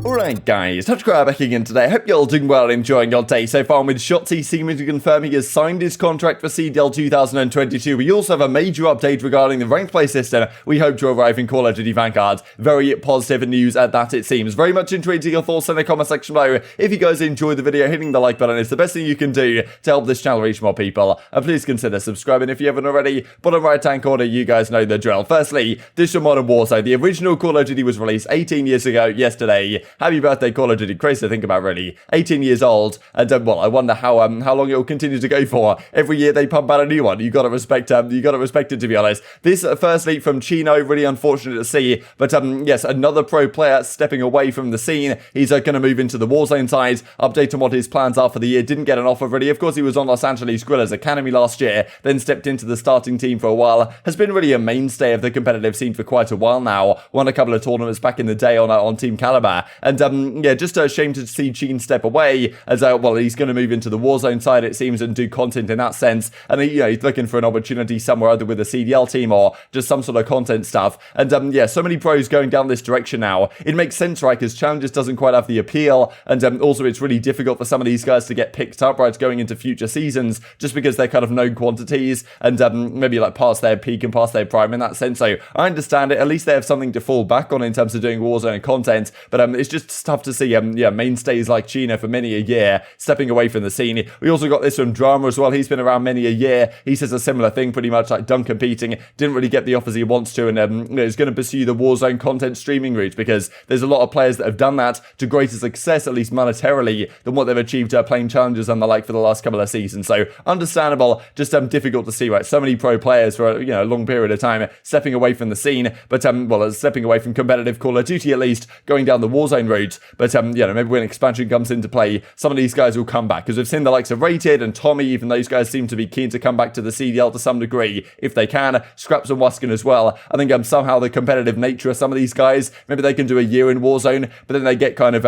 Alright guys, TacticalRab back again today. I hope you're all doing well and enjoying your day so far. With Shotzzy seeming to confirm he has signed his contract for CDL 2022. We also have a major update regarding the ranked play system we hope to arrive in Call of Duty Vanguard. Very positive news at that it seems. Very much intrigued to your thoughts in the comment section below. If you guys enjoyed the video, hitting the like button is the best thing you can do to help this channel reach more people. And please consider subscribing if you haven't already. Bottom right hand corner, you guys know the drill. Firstly, Digital Modern Warfare. The original Call of Duty was released 18 years ago yesterday. Happy birthday, Call of Duty. Crazy to think about, really. 18 years old, and well, I wonder how long it will continue to go for. Every year they pump out a new one. You gotta respect it, to be honest. This, firstly, from Chino, really unfortunate to see, but yes, another pro player stepping away from the scene. He's gonna move into the Warzone side. Update on what his plans are for the year. Didn't get an offer, really. Of course, he was on Los Angeles Guerrillas Academy last year, then stepped into the starting team for a while. Has been really a mainstay of the competitive scene for quite a while now. Won a couple of tournaments back in the day on Team Caliber, and yeah, just a shame to see Sheen step away, as well, he's going to move into the Warzone side, it seems, and do content in that sense, and he's looking for an opportunity somewhere either with a CDL team or just some sort of content stuff, and yeah, so many pros going down this direction now. It makes sense, right, because Challengers doesn't quite have the appeal, and also it's really difficult for some of these guys to get picked up, right, going into future seasons, just because they're kind of known quantities, and maybe like past their peak and past their prime in that sense. So I understand it, at least they have something to fall back on in terms of doing Warzone content, but it's just tough to see yeah, mainstays like Chino for many a year stepping away from the scene. We also got this from Drama as well. He's been around many a year. He says a similar thing, pretty much like done competing, didn't really get the offers he wants to, and is going to pursue the Warzone content streaming route, because there's a lot of players that have done that to greater success, at least monetarily, than what they've achieved playing challenges and the like for the last couple of seasons. So understandable, just difficult to see, right? So many pro players for a long period of time stepping away from the scene, but well, stepping away from competitive Call of Duty, at least going down the Warzone route. But maybe when expansion comes into play, some of these guys will come back, because we've seen the likes of Rated and Tommy, even those guys seem to be keen to come back to the CDL to some degree if they can. Scraps and Waskin as well. I think somehow the competitive nature of some of these guys, maybe they can do a year in Warzone, but then they get kind of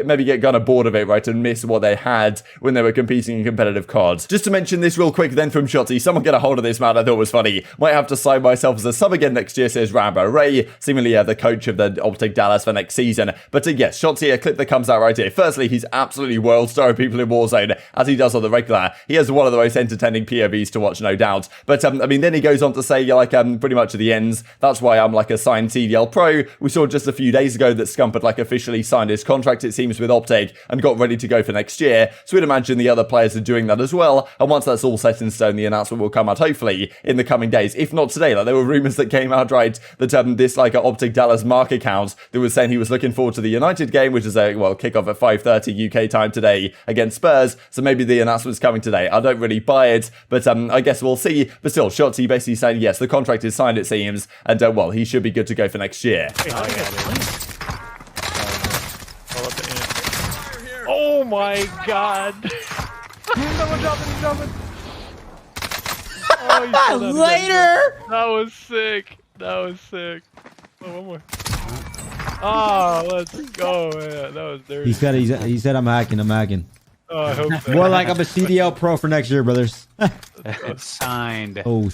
maybe get kind of bored of it, right, and miss what they had when they were competing in competitive COD. Just to mention this real quick then from Shotzzy, someone get a hold of this, man, I thought it was funny. Might have to sign myself as a sub again next year, says Rambo Ray, seemingly the coach of the OpTic Dallas for next season. But yes, Shotzzy, a clip that comes out right here. Firstly, he's absolutely world star of people in Warzone, as he does on the regular. He has one of the most entertaining POVs to watch, no doubt. But I mean, then he goes on to say, like, pretty much at the ends, that's why I'm like a signed CDL pro. We saw just a few days ago that Scump had like officially signed his contract, it seems, with OpTic and got ready to go for next year. So we'd imagine the other players are doing that as well. And once that's all set in stone, the announcement will come out hopefully in the coming days, if not today. Like, there were rumors that came out, right, that this like OpTic Dallas Mark account that was saying he was looking forward to the United game, which is a kickoff at 5:30 UK time today against Spurs. So maybe the announcement's coming today. I don't really buy it, but I guess we'll see. But still, Shotzzy basically saying yes, the contract is signed, it seems, and well, he should be good to go for next year. Oh my god! Someone jumping! Oh, later! That was sick. Oh, one more. Oh, let's go, man. That was dirty. He said I'm hacking. Oh, I hope so. More like I'm a CDL pro for next year, brothers. It's signed. Oh,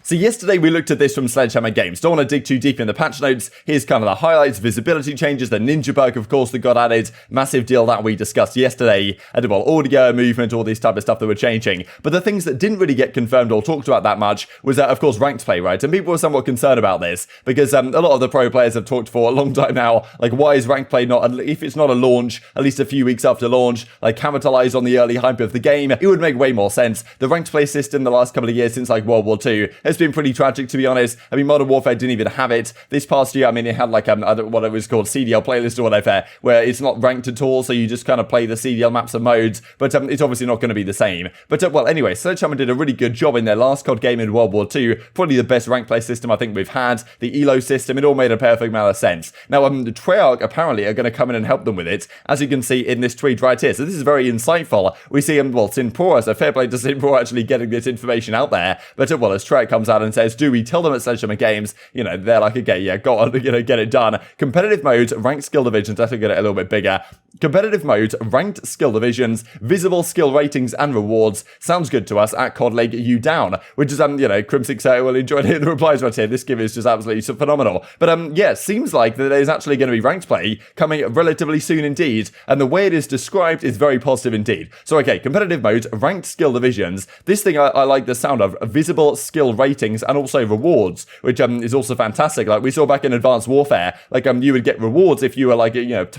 So yesterday we looked at this from Sledgehammer Games. Don't want to dig too deep in the patch notes. Here's kind of the highlights, visibility changes, the ninja bug, of course, that got added. Massive deal that we discussed yesterday. And well, audio, movement, all this type of stuff that were changing. But the things that didn't really get confirmed or talked about that much was, of course, ranked play, right? And people were somewhat concerned about this because a lot of the pro players have talked for a long time now. Like, why is ranked play not, if it's not a launch, at least a few weeks after launch, like capitalize on the early hype of the game? It would make way more sense. The ranked play system the last couple of years since like World War II has been pretty tragic, to be honest. I mean, Modern Warfare didn't even have it. This past year, I mean, it had like what it was called, CDL playlist or whatever, where it's not ranked at all, so you just kind of play the CDL maps and modes, but it's obviously not going to be the same. But well, anyway, Sledgehammer did a really good job in their last COD game in World War II. Probably the best ranked play system I think we've had. The ELO system, it all made a perfect amount of sense. Now, the Treyarch apparently are going to come in and help them with it, as you can see in this tweet right here. So this is very insightful. We see well, Sinpora, so fair play to Sinpora actually getting this information out there. But well, as Treyarch comes out and says, do we tell them at Sledgehammer Games, they're like, okay, yeah, go on, get it done. Competitive modes, ranked skill divisions, I think get it a little bit bigger. competitive mode, ranked skill divisions, visible skill ratings and rewards. Sounds good to us at COD you down, which is, Crimsix will enjoy hearing the replies right here. This give is just absolutely phenomenal. But, yeah, seems like that there's actually going to be ranked play coming relatively soon indeed, and the way it is described is very positive indeed. So, okay, competitive mode, ranked skill divisions. This thing I like the sound of, visible skill ratings and also rewards, which is also fantastic. Like we saw back in Advanced Warfare, like you would get rewards if you were like,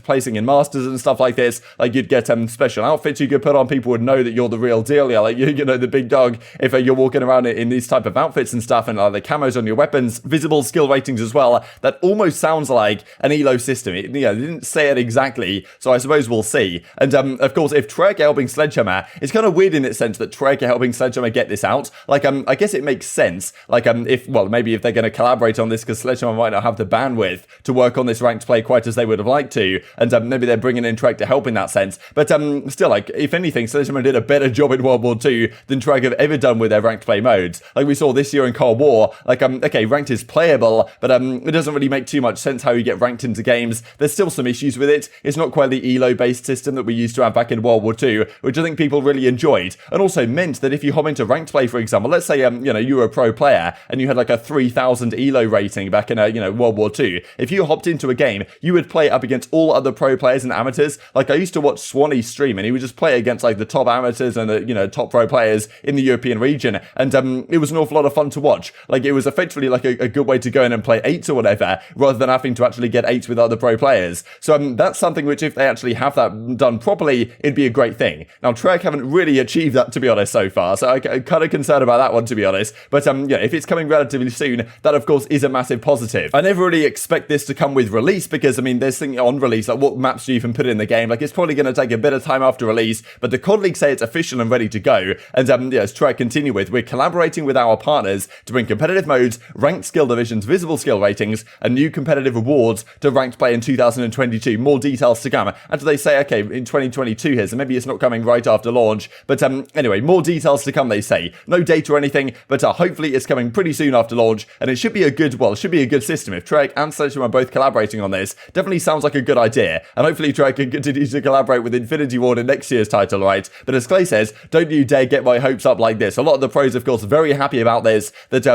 placing in Masters and stuff like this. Like you'd get special outfits you could put on. People would know that you're the real deal. Yeah, like the big dog. If you're walking around in these type of outfits and stuff, and the camos on your weapons, visible skill ratings as well. That almost sounds like an elo system. They didn't say it exactly, so I suppose we'll see. And of course, if Treyarch are helping Sledgehammer, it's kind of weird in its sense that Treyarch are helping Sledgehammer get this out. Like I guess it makes sense. Like maybe if they're going to collaborate on this, because Sledgehammer might not have the bandwidth to work on this ranked play quite as they would have liked to, and maybe they're bringing in Treyarch to help in that sense. But still, like if anything, Sledgehammer did a better job in World War II than Treyarch have ever done with their ranked play modes. Like we saw this year in Cold War. Like okay, ranked is playable, but it doesn't really make too much sense how you get ranked into games. There's still some issues with it. It's not quite the elo based system that we used to have back in World War II, which I think people really enjoyed, and also meant that if you hop into ranked play, for example, let's say you were a pro player and you had like a 3000 elo rating back in World War II. If you hopped into a game, you would play up against all other pro players and amateurs. Like I used to watch Swanee stream, and he would just play against like the top amateurs and the top pro players in the European region, and it was an awful lot of fun to watch. Like it was effectively like a good way to go in and play 8s or whatever, rather than having to actually get 8s with other pro players. So that's something which, if they actually have that done properly, it'd be a great thing. Now Treyarch haven't really achieved that, to be honest, so far, so I'm kind of concerned about that one, to be honest. But if it's coming relatively soon, that of course is a massive positive. I never really expect this to come with release, because there's things on release, like what maps do you even put in the game? Like it's probably going to take a bit of time after release, but the COD League say it's official and ready to go. And as Treyarch continue with, we're collaborating with our partners to bring competitive modes, ranked skill divisions, visible skill ratings, and new competitive rewards to ranked play in 2022. More details to come. And do they say, okay, in 2022 here, so maybe it's not coming right after launch, but anyway, more details to come, they say. No date or anything, but hopefully it's coming pretty soon after launch, and it should be a good system. If Treyarch and Cellium are both collaborating on this, definitely sounds like a good idea, and hopefully Treyarch can continue to collaborate with Infinity Ward in next year's title, right? But as Clay says, don't you dare get my hopes up like this. A lot of the pros, of course, are very happy about this, that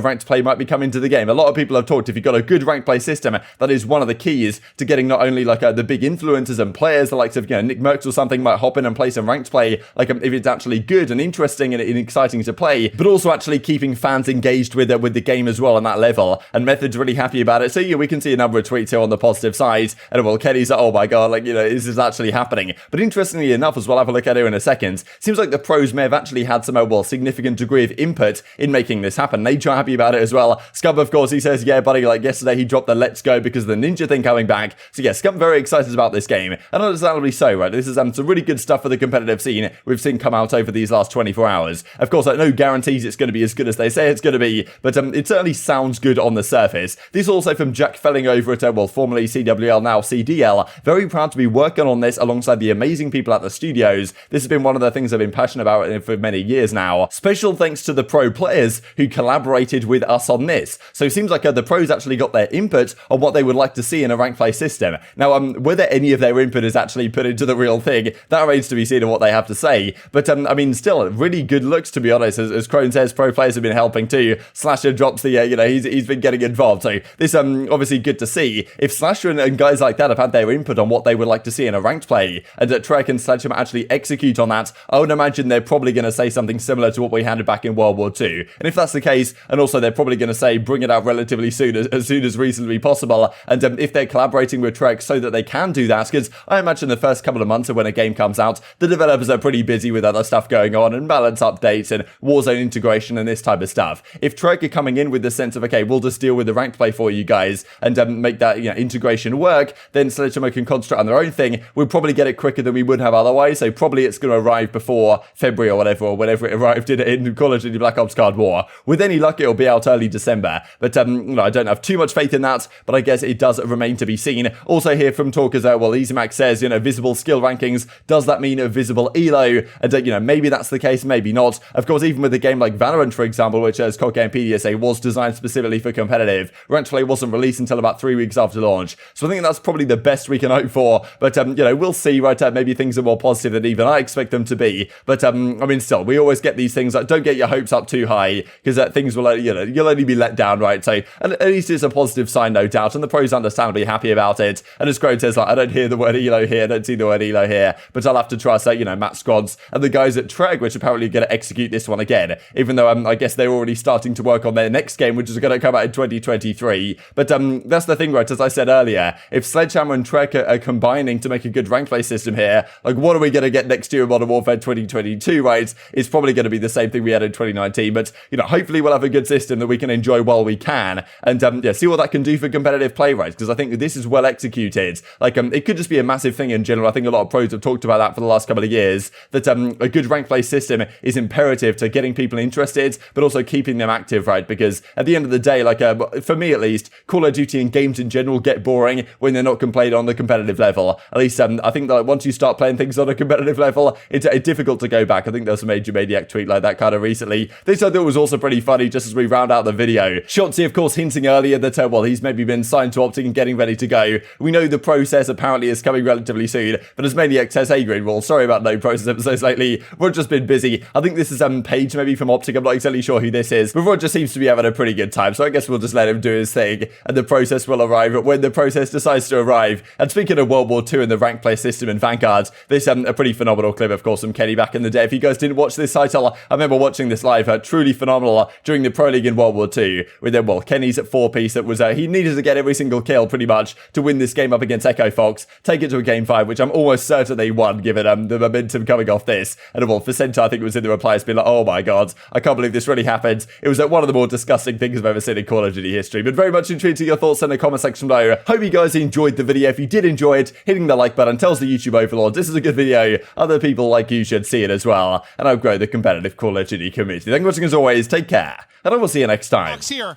ranked play might be coming to the game. A lot of people have talked, if you've got a good ranked play system, that is one of the keys to getting not only like the big influencers and players, the likes of Nick Merckx or something might hop in and play some ranked play, like if it's actually good and interesting and exciting to play, but also actually keeping fans engaged with the game as well on that level. And Method's really happy about it. So yeah, we can see a number of tweets here on the positive side, and well, Kenny's like, oh my god, like this is actually happening. But interestingly enough, as we'll have a look at here in a second, seems like the pros may have actually had some significant degree of input in making this happen. Nature happy about it as well. Scum, of course, he says, yeah buddy, like yesterday he dropped the let's go because of the ninja thing coming back. So yeah, Scum very excited about this game, and understandably so, right? This is some really good stuff for the competitive scene we've seen come out over these last 24 hours. Of course, no guarantees it's going to be as good as they say it's going to be, but it certainly sounds good on the surface. This also from Jack Felling over at formerly CWL, now CDL. Very proud to be working on this alongside the amazing people at the studios. This has been one of the things I've been passionate about for many years now. Special thanks to the pro players who collaborated with us on this. So it seems like the pros actually got their input on what they would like to see in a ranked play system. Now, whether any of their input is actually put into the real thing, that remains to be seen in what they have to say. But still, really good looks, to be honest. As Crone says, pro players have been helping too. Slasher drops the, he's been getting involved. So this obviously good to see. If Slasher and guys like that have had their input on what they would like to see in a ranked play, and that Treyarch and Sledgehammer actually execute on that, I would imagine they're probably going to say something similar to what we had back in World War II. And if that's the case, and also they're probably going to say bring it out relatively soon, as soon as reasonably possible, and if they're collaborating with Treyarch so that they can do that, because I imagine the first couple of months of when a game comes out, the developers are pretty busy with other stuff going on, and balance updates, and Warzone integration, and this type of stuff. If Treyarch are coming in with the sense of, okay, we'll just deal with the ranked play for you guys, and make that integration work, then Sledgehammer can concentrate on their own thing. We'll probably get it quicker than we would have otherwise, so probably it's going to arrive before February or whenever it arrived in Call of Duty Black Ops Cold War. With any luck, it'll be out early December, but I don't have too much faith in that, but I guess it does remain to be seen. Also here from talkers, EasyMac says, visible skill rankings, does that mean a visible elo? And maybe that's the case, maybe not. Of course, even with a game like Valorant, for example, which as COD Gamepedia say was designed specifically for competitive, ranked play wasn't released until about 3 weeks after launch. So I think that's probably the best we can hope for before. But, you know, we'll see, right? Maybe things are more positive than even I expect them to be. But, I mean, still, we always get these things like, don't get your hopes up too high, because things will, you know, you'll only be let down, right? So, at least it's a positive sign, no doubt. And the pros understandably happy about it. And as Grode says, like, I don't hear the word ELO here, I don't see the word ELO here, but I'll have to trust that, you know, Matt Squads and the guys at Treg, which apparently are going to execute this one again, even though I guess they're already starting to work on their next game, which is going to come out in 2023. But that's the thing, right? As I said earlier, if Sledgehammer and Trek are combining to make a good rank play system here, like, what are we going to get next year in Modern Warfare 2022, right? It's probably going to be the same thing we had in 2019, but, you know, hopefully we'll have a good system that we can enjoy while we can, and yeah, see what that can do for competitive play, right? Because I think this is well executed. Like, it could just be a massive thing in general. I think a lot of pros have talked about that for the last couple of years, that a good rank play system is imperative to getting people interested, but also keeping them active, right? Because at the end of the day, like, for me at least, Call of Duty and games in general get boring when they're not played on the competitive level. At least, I think that once you start playing things on a competitive level, it's difficult to go back. I think there was a major Maniac tweet like that kind of recently. This I thought was also pretty funny, just as we round out the video. Shotzzy, of course, hinting earlier that, well, he's maybe been signed to OpTic and getting ready to go. We know the process apparently is coming relatively soon, but as Maniac says, hey, Greenwall, sorry about no process episodes lately. We've just been busy. I think this is Paige maybe from OpTic. I'm not exactly sure who this is, but Roger seems to be having a pretty good time, so I guess we'll just let him do his thing, and the process will arrive when the process decides to arrive. And speaking of World War II and the rank play system in Vanguard, this a pretty phenomenal clip, of course, from Kenny back in the day. If you guys didn't watch this title, I remember watching this live, truly phenomenal during the Pro League in World War II, with them, well, Kenny's at 4-piece. That was, he needed to get every single kill, pretty much, to win this game up against Echo Fox, take it to a game 5, which I'm almost certain they won, given the momentum coming off this. And well, Facenta, I think, was in the replies, being like, oh my god, I can't believe this really happened. It was one of the more disgusting things I've ever seen in Call of Duty history. But very much intrigued to your thoughts in the comment section below. Hope you guys enjoyed the video. If you did enjoy it, hitting the like button tells the YouTube overlords this is a good video. Other people like you should see it as well, and I'll grow the competitive Call of Duty community. Thank you for watching as always. Take care, and I will see you next time. Here,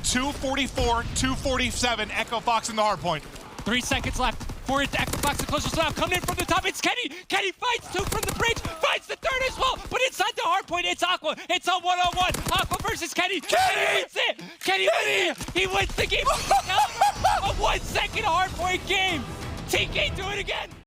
244, 247, Echo Fox in the hard point. 3 seconds left for it. Echo Fox the closest now. Coming in from the top. It's Kenny. Kenny fights 2 from the bridge. Fights the 3rd as well. But inside the hard point, it's Aqua. It's a 1-on-1. Aqua versus Kenny. Kenny wins it. Kenny wins it. He wins the game. A 1 second hard point game. TK do it again.